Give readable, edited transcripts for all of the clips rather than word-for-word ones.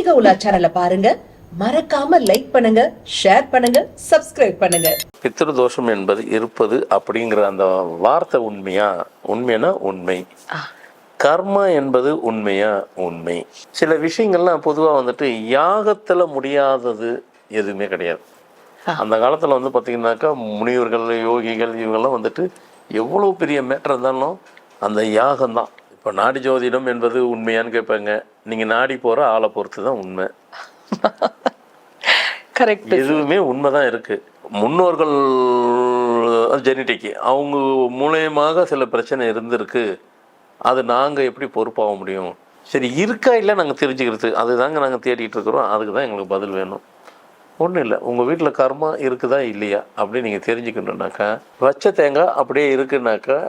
ஆன்மீக உலா சேனலை பாருங்க, மறக்காம லைக் பண்ணுங்க, ஷேர் பண்ணுங்க, சப்ஸ்கிரைப் பண்ணுங்க. பித்ரு தோஷம் என்பது இருப்பது அப்படிங்கிற அந்த வார்த்தை உண்மைனா உண்மை. கர்மா என்பது உண்மையா உண்மை. சில விஷயங்கள்லாம் பொதுவாக வந்துட்டு யாகத்தில் முடியாதது எதுவுமே கிடையாது. அந்த காலத்தில் வந்து பார்த்திங்கனாக்கா முனிவர்கள், யோகிகள் இவங்கெல்லாம் வந்துட்டு எவ்வளோ பெரிய மேட்டர் இருந்தாலும் அந்த யாகம்தான். இப்போ நாடி ஜோதிடம் என்பது உண்மையான்னு கேட்பாங்க. நீங்கள் நாடி போகிற ஆளை பொறுத்து தான் உண்மை. கரெக்ட். எதுவுமே உண்மை தான் இருக்குது. முன்னோர்கள் ஜெனட்டிக்கு அவங்க மூலயமாக சில பிரச்சனை இருந்திருக்கு. அது நாங்கள் எப்படி பொறுப்பாக முடியும்? சரி, இருக்கா இல்லை நாங்கள் தெரிஞ்சுக்கிறது, அதுதாங்க நாங்கள் தேடிட்டு இருக்கிறோம். அதுக்கு தான் எங்களுக்கு பதில் வேணும். ஒன்றும் இல்லை, உங்கள் வீட்டில் கர்மா இருக்குதா இல்லையா அப்படின்னு நீங்கள் தெரிஞ்சுக்கணுன்னாக்கா, வச்ச தேங்காய் அப்படியே இருக்குன்னாக்கா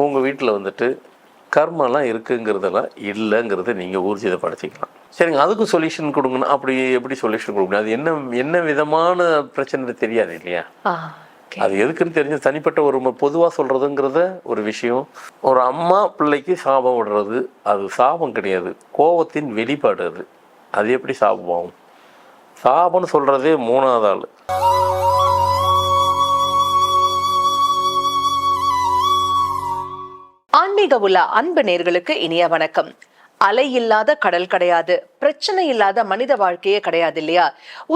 உங்கள் வீட்டில் வந்துட்டு கர்மாலாம் இருக்குங்கிறதெல்லாம் இல்லைங்கிறத நீங்கள் ஊர்ஜிதப்படுத்திக்கலாம். சரிங்க, அதுக்கு சொல்யூஷன் கொடுங்கண்ணா. அப்படி எப்படி சொல்யூஷன் கொடுக்கணும்? அது என்ன விதமான பிரச்சனை தெரியாது இல்லையா? அது எதுக்குன்னு தெரிஞ்ச தனிப்பட்ட ஒரு பொதுவாக சொல்கிறதுங்கிறத ஒரு விஷயம். ஒரு அம்மா பிள்ளைக்கு சாபம் விடுறது அது சாபம் கிடையாது, கோபத்தின் வெளிப்பாடு. அது எப்படி சாபம் ஆகும்? சாபம்னு சொல்கிறதே மூணாவது ஆள். ஆன்மீக உலா அன்பு நேர்களுக்கு இனிய வணக்கம். அலை இல்லாத கடல் கிடையாது, பிரச்சனை இல்லாத மனித வாழ்க்கையே கிடையாது இல்லையா?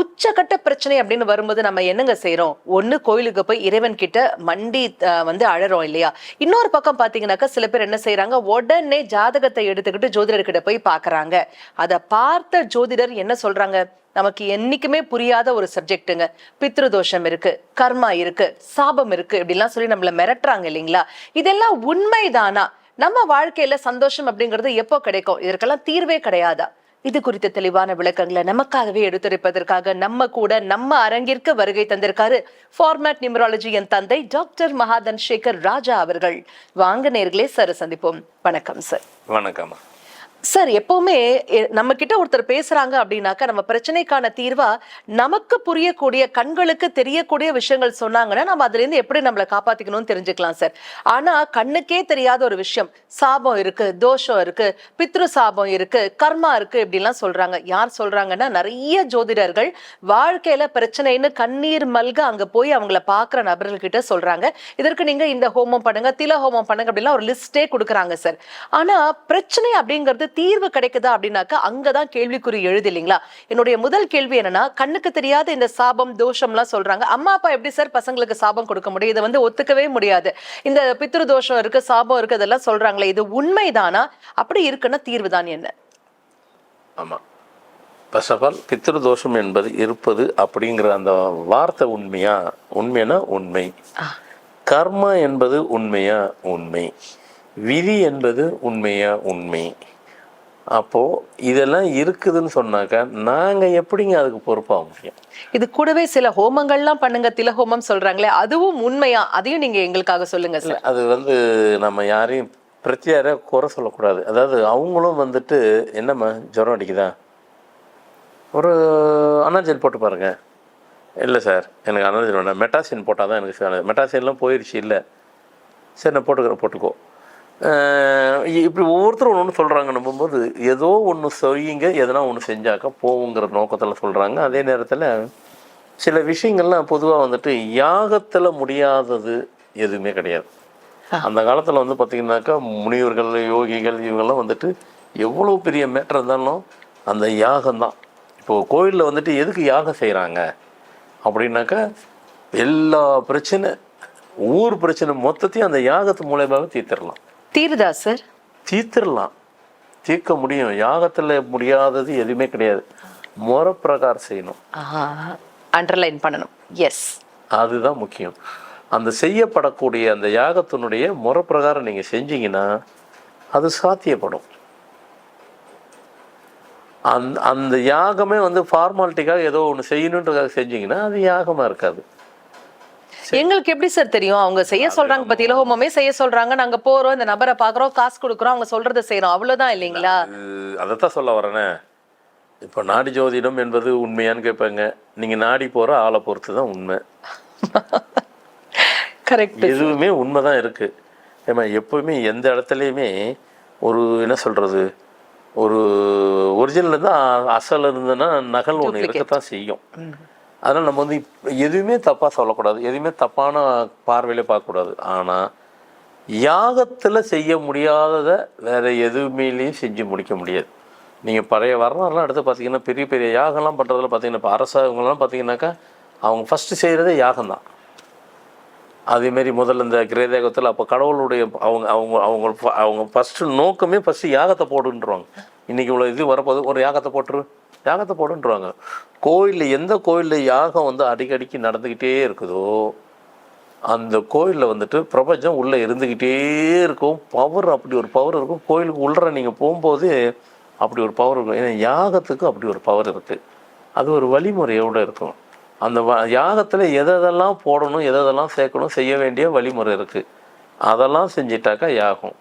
உச்சகட்ட பிரச்சனை அப்படின்னு வரும்போது நம்ம என்னங்க செய்யறோம்? ஒண்ணு கோயிலுக்கு போய் இறைவன் கிட்ட மண்டி அழறோம் இல்லையா? இன்னொரு பக்கம் பாத்தீங்கன்னாக்கா சில பேர் என்ன செய்யறாங்க, உடனே ஜாதகத்தை எடுத்துக்கிட்டு ஜோதிடர்கிட்ட போய் பாக்குறாங்க. அதை பார்த்த ஜோதிடர் என்ன சொல்றாங்க? நமக்கு என்னைக்குமே புரியாத ஒரு சப்ஜெக்ட்டுங்க, பித்ருதோஷம் இருக்கு, கர்மா இருக்கு, சாபம் இருக்கு இப்படிலாம் சொல்லி நம்மள மிரட்டுறாங்க இல்லைங்களா? இதெல்லாம் உண்மைதானா? நம்ம வாழ்க்கையில சந்தோஷம் அப்படிங்கிறது எப்போ கிடைக்கும்? இதற்கெல்லாம் தீர்வே கிடையாதா? இது குறித்த தெளிவான விளக்கங்களை நமக்காகவே எடுத்துரைப்பதற்காக நம்ம அரங்கிற்கு வருகை தந்திருக்காரு ஃபார்மேட் நியூமராலஜியின் தந்தை டாக்டர் மகாதன் சேகர் ராஜா அவர்கள். வாங்க நேர்களே, சார் சந்திப்போம். வணக்கம் சார். வணக்கம் சார். எப்பவுமே நம்ம கிட்ட ஒருத்தர் பேசுறாங்க அப்படின்னாக்கா நம்ம பிரச்சனைக்கான தீர்வா நமக்கு புரியக்கூடிய, கண்களுக்கு தெரியக்கூடிய விஷயங்கள் சொன்னாங்கன்னா நம்ம அதுல இருந்து எப்படி நம்மளை காப்பாத்திக்கணும்னு தெரிஞ்சுக்கலாம் சார். ஆனா கண்ணுக்கே தெரியாத ஒரு விஷயம், சாபம் இருக்கு, தோஷம் இருக்கு, பித்ரு சாபம் இருக்கு, கர்மா இருக்கு இப்படிலாம் சொல்றாங்க. யார் சொல்றாங்கன்னா நிறைய ஜோதிடர்கள் வாழ்க்கையில பிரச்சனைன்னு கண்ணீர் மல்க அங்க போய் அவங்கள பாக்குற நபர்கள் கிட்ட சொல்றாங்க. இதற்கு நீங்க இந்த ஹோமம் பண்ணுங்க, தில ஹோமம் பண்ணுங்க அப்படிலாம் ஒரு லிஸ்டே கொடுக்குறாங்க சார். ஆனா பிரச்சனை அப்படிங்கிறது தீர்வு கிடைக்குதா அப்படின்னாக்கா அங்கதான் கேள்விக்குறி எழுது இல்லைங்களா? என்னுடைய முதல் கேள்வி என்னன்னா, கண்ணுக்கு தெரியாத இந்த சாபம் தோஷம் எல்லாம் சொல்றாங்க. அம்மா அப்பா எப்படி சார் பசங்களுக்கு சாபம் கொடுக்க முடியும்? இதை ஒத்துக்கவே முடியாது. இந்த பித்ரு தோஷம் இருக்கு, சாபம் இருக்கு, இதெல்லாம் சொல்றாங்களே, இது உண்மைதானா? அப்படி இருக்குன்னா தீர்வு தான் என்ன? ஆமா, ஃபர்ஸ்ட் ஆஃப் ஆல் பித்ரு தோஷம் என்பது இருப்பது அப்படிங்கிற அந்த வார்த்தை உண்மைனா உண்மை. கர்மா என்பது உண்மையா உண்மை. விதி என்பது உண்மையா உண்மை. அப்போது இதெல்லாம் இருக்குதுன்னு சொன்னாக்கா நாங்கள் எப்படிங்க அதுக்கு பொறுப்பாக முடியும்? இது கூடவே சில ஹோமங்கள்லாம் பண்ணுங்க, தில ஹோமம் சொல்றாங்களே, அதுவும் உண்மையா? அதையும் நீங்க எங்களுக்காக சொல்லுங்க சார். அது நம்ம யாரையும் பிரத்தியார குறை சொல்லக்கூடாது. அதாவது அவங்களும் என்னம்மா ஜுரம் அடிக்குதா, ஒரு அனர்ஜன் போட்டு பாருங்க. இல்லை சார் எனக்கு அனர்ஜன் வேண்டாம், மெட்டாசின் போட்டால் தான் எனக்கு, மெட்டாசின்லாம் போயிடுச்சு. இல்லை சரி நான் போட்டுக்கோ. இப்படி ஒவ்வொருத்தரும் ஒன்று சொல்கிறாங்கன்னு போகும்போது ஏதோ ஒன்று செய்யுங்க, எதனா ஒன்று செஞ்சாக்கா போகுங்கிற நோக்கத்தில் சொல்கிறாங்க. அதே நேரத்தில் சில விஷயங்கள்லாம் பொதுவாக யாகத்தில் முடியாதது எதுவுமே கிடையாது. அந்த காலத்தில் பார்த்திங்கனாக்கா முனிவர்கள், யோகிகள் இவங்கெல்லாம் எவ்வளோ பெரிய மேட்டர் இருந்தாலும் அந்த யாகம்தான். இப்போது கோயிலில் எதுக்கு யாகம் செய்கிறாங்க அப்படின்னாக்கா எல்லா பிரச்சனை, ஊர் பிரச்சனை மொத்தத்தையும் அந்த யாகத்து மூலயமாவே தீர்த்திடலாம். தீருதா சார்? தீர்த்திடலாம், தீர்க்க முடியும். யாகத்தில் முடியாதது எதுவுமே கிடையாது. முறை பிரகாரம் செய்யணும், அண்டர்லைன் பண்ணணும். எஸ், அதுதான் முக்கியம். அந்த செய்யப்படக்கூடிய அந்த யாகத்தினுடைய முறை பிரகாரம் நீங்கள் செஞ்சீங்கன்னா அது சாத்தியப்படும். அந்த யாகமே ஃபார்மாலிட்டிக்காக ஏதோ ஒன்று செய்யணுன்றதுக்காக செஞ்சீங்கன்னா அது யாகமாக இருக்காது. எங்களுக்கு எப்படி சார் தெரியும்? அவங்க செய்ய சொல்றாங்க, பத்தி ஹோமமே செய்ய சொல்றாங்க, நாங்க போறோம், இந்த நபரை பாக்குறோம், காசு கொடுக்குறோம், அவங்க சொல்றதை செய்யறோம், அவ்வளவுதான் இல்லைங்களா? அதைத்தான் சொல்ல வரேனே. இப்போ நாடி ஜோதிடம் என்பது உண்மையான்னு கேட்பாங்க. நீங்க நாடி போற ஆளை பொறுத்து தான் உண்மை. கரெக்ட். எதுவுமே உண்மைதான் இருக்கு. ஏமா எப்பவுமே எந்த இடத்துலையுமே ஒரு என்ன சொல்றது, ஒரு ஒரிஜினல் இருந்தால் அசல் இருந்ததுன்னா நகல் ஒன்று இருக்கத்தான் செய்யும். அதனால் நம்ம வந்து எதுவுமே தப்பாக சொல்லக்கூடாது, எதுவுமே தப்பான பார்வையிலே பார்க்கக்கூடாது. ஆனால் யாகத்தில் செய்ய முடியாததை வேறு எதுவுமேலேயும் செஞ்சு முடிக்க முடியாது. நீங்கள் பழைய வரலாறுலாம் எடுத்து பார்த்தீங்கன்னா பெரிய பெரிய யாகம்லாம் பண்ணுறதுல பார்த்தீங்கன்னா இப்போ அரசாங்கம்லாம் பார்த்தீங்கன்னாக்கா அவங்க ஃபஸ்ட்டு செய்கிறதே யாகம்தான். அதேமாரி முதல்ல இந்த கிரேதேகத்தில் அப்போ கடவுளுடைய அவங்க அவங்க அவங்க அவங்க ஃபஸ்ட்டு நோக்கமே ஃபஸ்ட்டு யாகத்தை போடுன்றாங்க. இன்றைக்கி இவ்வளோ இது வரப்போது ஒரு யாகத்தை போடுன்றாங்க. கோயிலில் எந்த கோயிலில் யாகம் வந்து அடிக்கடிக்கு நடந்துக்கிட்டே இருக்குதோ அந்த கோயிலில் வந்துட்டு பிரபஞ்சம் உள்ளே இருந்துக்கிட்டே இருக்கும். பவர், அப்படி ஒரு பவர் இருக்கும். கோயிலுக்கு உள்ளே நீங்கள் போகும்போது அப்படி ஒரு பவர் இருக்கும். ஏன்னா யாகத்துக்கு அப்படி ஒரு பவர் இருக்குது. அது ஒரு வழிமுறையோடு இருக்கும். அந்த யாகத்தில் எதெல்லாம் போடணும், எதெல்லாம் சேர்க்கணும், செய்ய வேண்டிய வழிமுறை இருக்குது. அதெல்லாம் செஞ்சிட்டாக்கா யாகம்.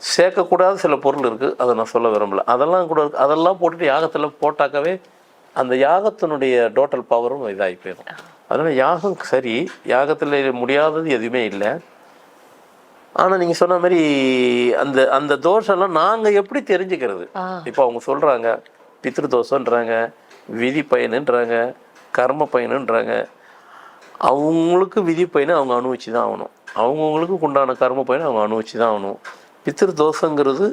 சேர்க்கக்கூடாத சில பொருள் இருக்குது, அதை நான் சொல்ல விரும்பலை. அதெல்லாம் கூட இருக்குது. அதெல்லாம் போட்டுட்டு யாகத்தில் போட்டாக்கவே அந்த யாகத்தினுடைய டோட்டல் பவரும் இதாகி போயிடும். அதனால் யாகம் சரி, யாகத்தில் முடியாதது எதுவுமே இல்லை. ஆனால் நீங்கள் சொன்ன மாதிரி அந்த அந்த தோஷம்லாம் நாங்கள் எப்படி தெரிஞ்சுக்கிறது? இப்போ அவங்க சொல்கிறாங்க பித்ரு தோஷன்றாங்க, விதி பயனுன்றாங்க, கர்ம பயனுன்றாங்க. அவங்களுக்கு விதி பயனை அவங்க அனுபவிச்சு தான் ஆகணும். அவங்கவுங்களுக்கு உண்டான கர்ம பயனை அவங்க அனுபவிச்சு தான் ஆகணும். பித்ரு தோஷங்கிறது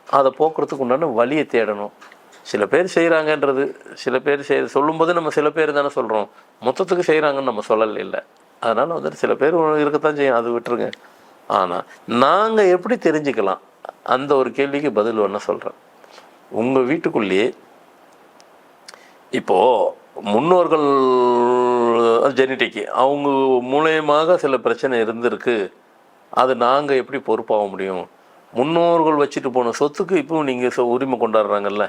அதை போக்குறதுக்கு உண்டான வழியை தேடணும். சில பேர் செய்கிறாங்கன்றது, சில பேர் சொல்லும்போது நம்ம சில பேர் தானே சொல்கிறோம், மொத்தத்துக்கு செய்கிறாங்கன்னு நம்ம சொல்லலை. இல்லை, அதனால் வந்துட்டு சில பேர் இருக்கத்தான் செய்யும், அது விட்டுருங்க. ஆனால் நாங்கள் எப்படி தெரிஞ்சுக்கலாம் அந்த ஒரு கேள்விக்கு பதில் ஒன்று சொல்கிறேன். உங்கள் வீட்டுக்குள்ளேயே இப்போது முன்னோர்கள் ஜெனட்டிக்கு அவங்க மூலயமாக சில பிரச்சனை இருந்திருக்கு, அது நாங்கள் எப்படி பொறுப்பாக முடியும்? முன்னோர்கள் வச்சுட்டு போன சொத்துக்கு இப்போவும் நீங்கள் உரிமை கொண்டாடுறாங்கல்ல.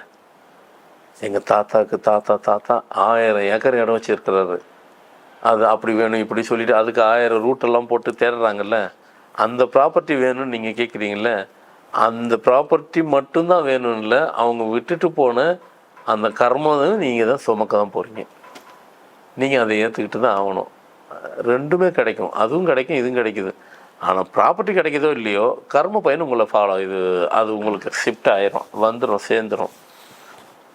எங்கள் தாத்தாவுக்கு தாத்தா 1000 ஏக்கர் இடம் வச்சுருக்கிறாரு, அது அப்படி வேணும் இப்படி சொல்லிவிட்டு அதுக்கு 1000 ரூட்டெல்லாம் போட்டு தேடுறாங்கல்ல. அந்த ப்ராப்பர்ட்டி வேணும்னு நீங்கள் கேட்குறீங்கள, அந்த ப்ராப்பர்ட்டி மட்டும்தான் வேணும் இல்லை, அவங்க விட்டுட்டு போன அந்த கர்மம் நீங்கள் தான் சுமக்க தான் போகிறீங்க. நீங்கள் அதை ஏற்றுக்கிட்டு தான் ஆகணும். ரெண்டுமே கிடைக்கும், அதுவும் கிடைக்கும், இதுவும் கிடைக்குது. ஆனால் ப்ராப்பர்ட்டி கிடைக்குதோ இல்லையோ கர்ம பயன் உங்களை ஃபாலோ அது உங்களுக்கு ஷிஃப்ட் ஆயிரும், வந்துடும், சேர்ந்துடும்.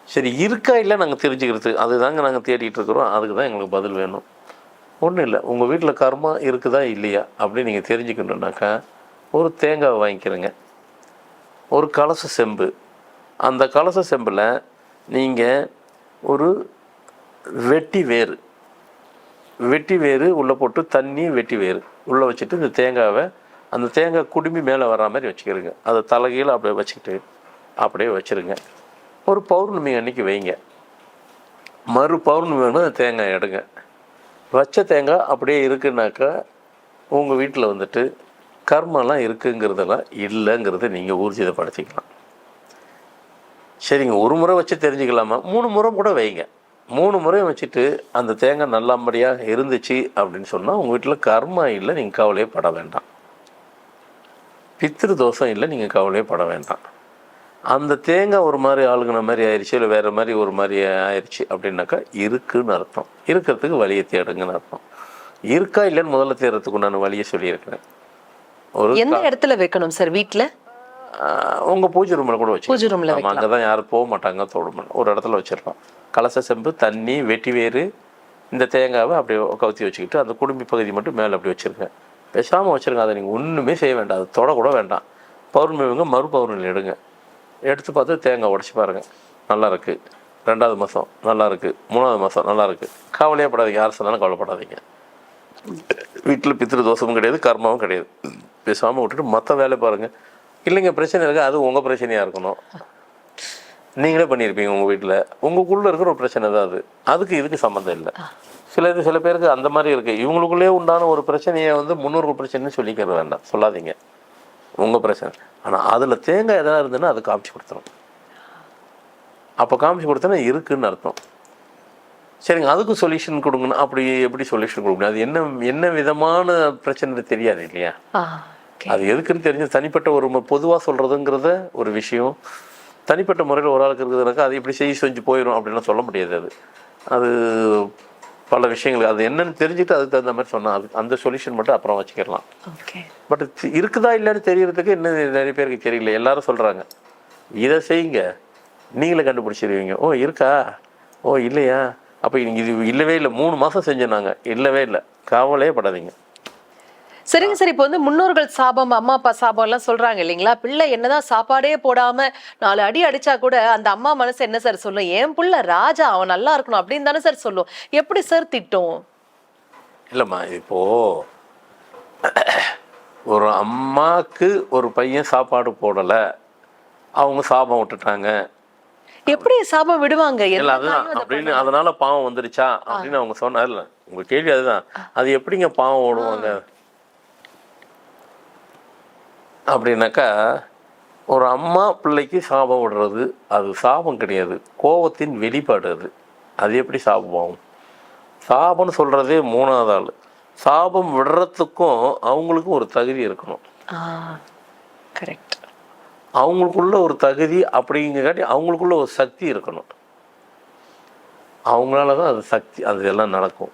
சரி, இருக்கா இல்லை நாங்கள் தெரிஞ்சுக்கிறதுக்கு அதுதாங்க நாங்கள் தேடிட்டு இருக்கிறோம். அதுக்கு தான் எங்களுக்கு பதில் வேணும். ஒன்றும் இல்லை, உங்கள் வீட்டில் கர்மா இருக்குதா இல்லையா அப்படின்னு நீங்கள் தெரிஞ்சுக்கணுன்னாக்கா ஒரு தேங்காவை வாங்கிக்கிறேங்க, ஒரு கலச செம்பு. அந்த கலச செம்பில் நீங்கள் ஒரு வெட்டி வேறு உள்ளே போட்டு தண்ணி வெட்டி வேறு உள்ளே வச்சுட்டு இந்த தேங்காவை அந்த தேங்காய் குடுமி மேலே வர்ற மாதிரி வச்சுக்கிறேங்க. அதை தலைகீழ அப்படியே வச்சுக்கிட்டு அப்படியே வச்சுருங்க. ஒரு பௌர்ணமி அன்னைக்கு வைங்க. மறு பௌர்ணமி வேணும் அந்த தேங்காய் எடுங்க. வச்ச தேங்காய் அப்படியே இருக்குன்னாக்கா உங்கள் வீட்டில் வந்துட்டு கர்மெல்லாம் இருக்குங்கிறதெல்லாம் இல்லைங்கிறத நீங்கள் ஊர்ஜிதப்படுத்திக்கலாம். சரிங்க, ஒரு முறை வச்சு தெரிஞ்சுக்கலாமா? 3 முறை கூட வைங்க. 3 முறையும் வச்சுட்டு அந்த தேங்காய் நல்லபடியாக இருந்துச்சு அப்படின்னு சொன்னால் உங்கள் வீட்டில் கர்மா இல்லை, நீங்கள் கவலையே பட வேண்டாம். பித்ரு தோஷம் இல்லை, நீங்கள் கவலையே பட வேண்டாம். அந்த தேங்காய் ஒரு மாதிரி ஆளுங்கின மாதிரி ஆயிடுச்சு, இல்லை வேறு மாதிரி ஒரு மாதிரி ஆயிடுச்சு அப்படின்னாக்கா இருக்குன்னு அர்த்தம். இருக்கிறதுக்கு வழியை தேடுங்கன்னு அர்த்தம். இருக்கா இல்லைன்னு முதல்ல தேடுறதுக்கு நான் வழியை சொல்லியிருக்கிறேன். ஒரு எந்த இடத்துல வைக்கணும் சார்? வீட்டில் உங்கள் பூஜை ரூமில் கூட வச்சு, பூஜை ரூமில் அங்கே தான் யாரும் போக மாட்டாங்க, தொட மாட்டாங்க, ஒரு இடத்துல வச்சுருப்போம். கலச செம்பு, தண்ணி, வெட்டி வேறு, இந்த தேங்காவை அப்படியே கவுத்தி வச்சுக்கிட்டு அந்த குடும்பி பகுதி மட்டும் மேலே அப்படி வச்சுருங்க. பேசாமல் வச்சுருங்க. அதை நீங்கள் ஒன்றுமே செய்ய வேண்டாம், அது தொடக்கூட வேண்டாம். பௌர்ணமிங்க மறு பௌர்ணமி எடுங்க. எடுத்து பார்த்து தேங்காய் உடச்சி பாருங்கள், நல்லாயிருக்கு. 2வது மாதம் நல்லாயிருக்கு, 3வது மாதம் நல்லாயிருக்கு. கவலையே படாதீங்க, யார் சொன்னாலும் கவலைப்படாதீங்க. வீட்டில் பித்ரு தோஷமும் கிடையாது, கர்மாவும் கிடையாது. பேசாமல் விட்டுட்டு மற்ற வேலை பாருங்கள். இல்லைங்க பிரச்சனை இருக்குது, அது உங்கள் பிரச்சனையாக இருக்கணும். நீங்களே பண்ணியிருப்பீங்க உங்கள் வீட்டில், உங்களுக்குள்ளே இருக்கிற ஒரு பிரச்சனை தான் அது. அதுக்கு இதுக்கு சம்மந்தம் இல்லை. சில பேருக்கு அந்த மாதிரி இருக்குது. இவங்களுக்குள்ளே உண்டான ஒரு பிரச்சனையை வந்து முன்னோர்கள் பிரச்சனைன்னு சொல்லிக்கிறது வேண்டாம், சொல்லாதீங்க, உங்கள் பிரச்சனை. ஆனால் அதில் தேங்காய் எதனா இருந்ததுன்னா அது காமிச்சு கொடுத்துரும். அப்போ காமிச்சு கொடுத்தோன்னா இருக்குதுன்னு அர்த்தம். சரிங்க, அதுக்கு சொல்யூஷன் கொடுங்கன்னு அப்படி எப்படி சொல்யூஷன் கொடுக்கணும்? அது என்ன விதமான பிரச்சனை தெரியாது இல்லையா? அது எதுக்குன்னு தெரிஞ்சு தனிப்பட்ட ஒரு பொதுவாக சொல்கிறதுங்கிறத ஒரு விஷயம். தனிப்பட்ட முறையில் ஒரு ஆளுக்கு இருக்குதுனாக்கா அது இப்படி செஞ்சு போயிடும் அப்படின்லாம் சொல்ல முடியாது. அது பல விஷயங்கள் அது என்னன்னு தெரிஞ்சுட்டு அதுக்கு தகுந்த மாதிரி சொன்னால் அந்த சொல்யூஷன் மட்டும் அப்புறம் வச்சுக்கலாம். பட் இருக்குதா இல்லைன்னு தெரியறதுக்கு இன்னும் நிறைய பேருக்கு தெரியல. எல்லாரும் சொல்கிறாங்க இதை செய்யுங்க, நீங்களே கண்டுபிடிச்சிருவீங்க. ஓ இருக்கா, ஓ இல்லையா, அப்போ இது இல்லவே இல்லை, 3 மாதம் செஞ்சோம், இல்லவே இல்லை, கவலையே படாதீங்க. சரிங்க சார். இப்போ வந்து முன்னோர்கள் சாபம், அம்மா அப்பா சாபம் எல்லாம் சொல்றாங்க இல்லைங்களா? பிள்ளை என்னதான் சாப்பாடே போடாம 4 அடி அடிச்சா கூட அந்த அம்மா மனசு என்ன சார் சொல்லும்? என் புள்ள ராஜா, அவன் நல்லா இருக்கணும் அப்படின்னு தானே சார் சொல்லும். எப்படி சார் திட்டும்? இல்லைம்மா, இப்போ ஒரு அம்மாவுக்கு ஒரு பையன் சாப்பாடு போடலை, அவங்க சாபம் விட்டுட்டாங்க. எப்படி சாபம் விடுவாங்க? இல்லை அதுதான் அப்படின்னு, அதனால பாவம் வந்துருச்சா அப்படின்னு அவங்க சொன்னார்ல, உங்க கேள்வி அதுதான். அது எப்படிங்க பாவம் ஓடுவாங்க அப்படின்னாக்கா, ஒரு அம்மா பிள்ளைக்கு சாபம் விடுறது அது சாபம் கிடையாது, கோபத்தின் வெளிப்பாடு. அது எப்படி சாபம் ஆகும்? சாபம்னு சொல்கிறதே 3வது ஆள். சாபம் விடுறதுக்கும் அவங்களுக்கும் ஒரு தகுதி இருக்கணும். கரெக்ட். அவங்களுக்குள்ள ஒரு தகுதி அப்படிங்காட்டி அவங்களுக்குள்ள ஒரு சக்தி இருக்கணும். அவங்களால தான் அது சக்தி, அது எல்லாம் நடக்கும்.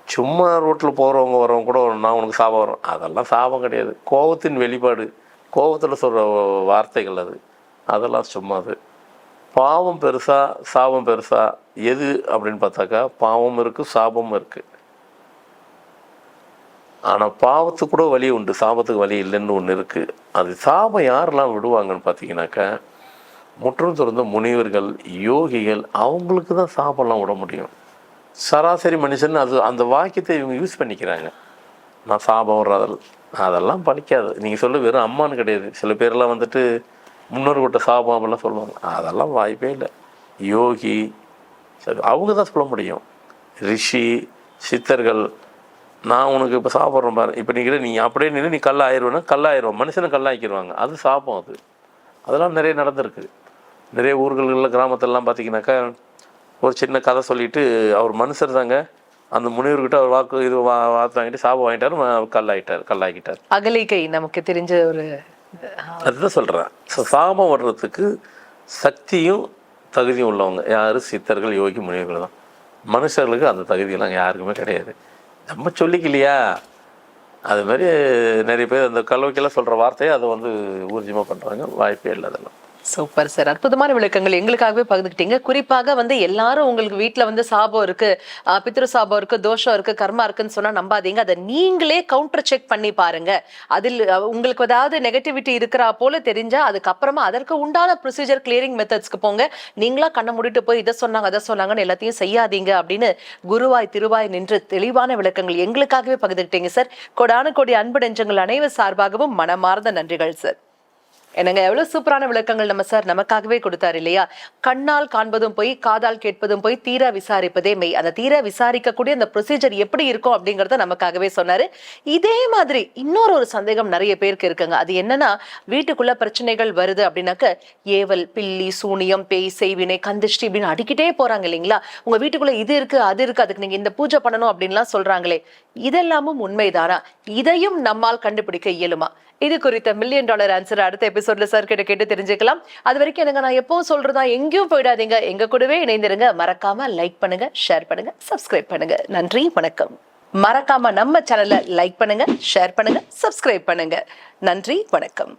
சும்மா ரோட்டில் போகிறவங்க வரவங்க கூட நான் உனக்கு சாபம் வரும், அதெல்லாம் சாபம் கிடையாது, கோபத்தின் வெளிப்பாடு, கோபத்தில் சொல்கிற வார்த்தைகள் அதெல்லாம் சும்மா. பாவம் பெருசா சாபம் பெருசா எது அப்படின்னு பார்த்தாக்கா, பாவம் இருக்குது சாபமும் இருக்குது. ஆனால் பாவத்துக்கு கூட வழி உண்டு, சாபத்துக்கு வழி இல்லைன்னு ஒன்று இருக்குது. அது சாபம் யாரெல்லாம் விடுவாங்கன்னு பார்த்தீங்கன்னாக்கா, முற்றும் துறந்த முனிவர்கள், யோகிகள், அவங்களுக்கு தான் சாபம்லாம் விட முடியும். சராசரி மனுஷன் அந்த வாக்கியத்தை இவங்க யூஸ் பண்ணிக்கிறாங்க. நான் சாபம் வர்றதில் அதெல்லாம் பழிக்காது. நீங்கள் சொல்ல வெறும் அம்மானு கிடையாது, சில பேர்லாம் வந்துட்டு முன்னோர்கிட்ட சாபம் அப்படிலாம் சொல்லுவாங்க, அதெல்லாம் வாய்ப்பே இல்லை. யோகி சரி, அவங்க தான் சொல்ல முடியும். ரிஷி சித்தர்கள், நான் உனக்கு இப்போ சாப்பிட்றேன் பாரு, இப்போ நீ அப்படியே நின்று நீ கல்லாயிருவேன்னா கல்லாயிருவோம், மனுஷனை கல்லாக்கிடுவாங்க, அது சாபம். அதெல்லாம் நிறைய நடந்திருக்கு. நிறைய ஊர்களில் கிராமத்திலலாம் பார்த்தீங்கன்னாக்கா, ஒரு சின்ன கதை சொல்லிவிட்டு அவர் மனுஷர் தாங்க, அந்த முனிவர்கிட்ட அவர் வாக்கு வார்த்தை வாங்கிட்டு சாபம் வாங்கிட்டார், கல்லாக்கிட்டார். அகலிகை நமக்கு தெரிஞ்ச ஒரு அதுதான் சொல்கிறேன். சாபம் வர்றதுக்கு சக்தியும் தகுதியும் உள்ளவங்க யார்? சித்தர்கள், யோகி, முனிவர்கள் தான். மனுஷர்களுக்கு அந்த தகுதியெல்லாம் யாருக்குமே கிடையாது. நம்ம சொல்லிக்கலையா, அது மாதிரி நிறைய பேர் அந்த கல்விக்கெல்லாம் சொல்கிற வார்த்தையை அதை ஊர்ஜிதமாக பண்ணுறாங்க, வாய்ப்பே இல்லை. அதெல்லாம் சூப்பர் சார். அற்புதமான விளக்கங்கள் எங்களுக்காகவே பகிர்ந்துக்கிட்டீங்க. குறிப்பாக எல்லாரும் உங்களுக்கு வீட்டுல சாபம் இருக்கு, பித்ரு சாபம் இருக்கு, தோஷம் இருக்கு, கர்மா இருக்குன்னு சொன்னா நம்பாதீங்க. அதை நீங்களே கவுண்டர் செக் பண்ணி பாருங்க. அதில் உங்களுக்கு ஏதாவது நெகட்டிவிட்டி இருக்கிறா போல தெரிஞ்சா அதுக்கப்புறமா அதற்கு உண்டான ப்ரொசீஜர் கிளியரிங் மெத்தட்ஸ்க்கு போங்க. நீங்களா கண்ணை மூடிட்டு போய் இதை சொன்னாங்க அதை சொன்னாங்கன்னு எல்லாத்தையும் செய்யாதீங்க அப்படின்னு குருவாய் திருவாய் நின்று தெளிவான விளக்கங்கள் எங்களுக்காகவே பகிர்ந்துக்கிட்டீங்க சார். கொடான கோடி அன்பு நெஞ்சங்கள் அனைவர் சார்பாகவும் மனமார்ந்த நன்றிகள் சார். என்னங்க எவ்வளவு சூப்பரான விளக்கங்கள் நம்ம சார் நமக்காகவே கொடுத்தாரு இல்லையா? கண்ணால் காண்பதும் போய், காதால் கேட்பதும் போய், தீர விசாரிப்பதே மெய். அந்த தீர விசாரிக்கக்கூடிய அந்த ப்ரொசீஜர் எப்படி இருக்கும் அப்படிங்கறத நமக்காகவே சொன்னாரு. இதே மாதிரி இன்னொரு சந்தேகம் நிறைய பேருக்கு இருக்குங்க. அது என்னன்னா, வீட்டுக்குள்ள பிரச்சனைகள் வருது அப்படின்னாக்க ஏவல், பில்லி, சூனியம், பேய், செய்வினை, கந்திஷ்டி அப்படின்னு அடிக்கிட்டே போறாங்க இல்லைங்களா? உங்க வீட்டுக்குள்ள இது இருக்கு அது இருக்கு, அதுக்கு நீங்க இந்த பூஜை பண்ணணும் அப்படின்லாம் சொல்றாங்களே, இதெல்லாமும் உண்மைதானா? இதையும் நம்மால் கண்டுபிடிக்க இயலுமா? இது குறித்த $1 மில்லியன் ஆன்சர் அடுத்த எபிசோட்ல சார் கிட்ட கேட்டு தெரிஞ்சுக்கலாம். அது வரைக்கும் எனக்கு நான் எப்பவும் சொல்றதா, எங்கேயும் போயிடாதீங்க, எங்க கூடவே இணைந்திருங்க. மறக்காம லைக் பண்ணுங்க, ஷேர் பண்ணுங்க, சப்ஸ்கிரைப் பண்ணுங்க. நன்றி, வணக்கம். மறக்காம நம்ம சேனலை லைக் பண்ணுங்க, ஷேர் பண்ணுங்க, சப்ஸ்கிரைப் பண்ணுங்க. நன்றி, வணக்கம்.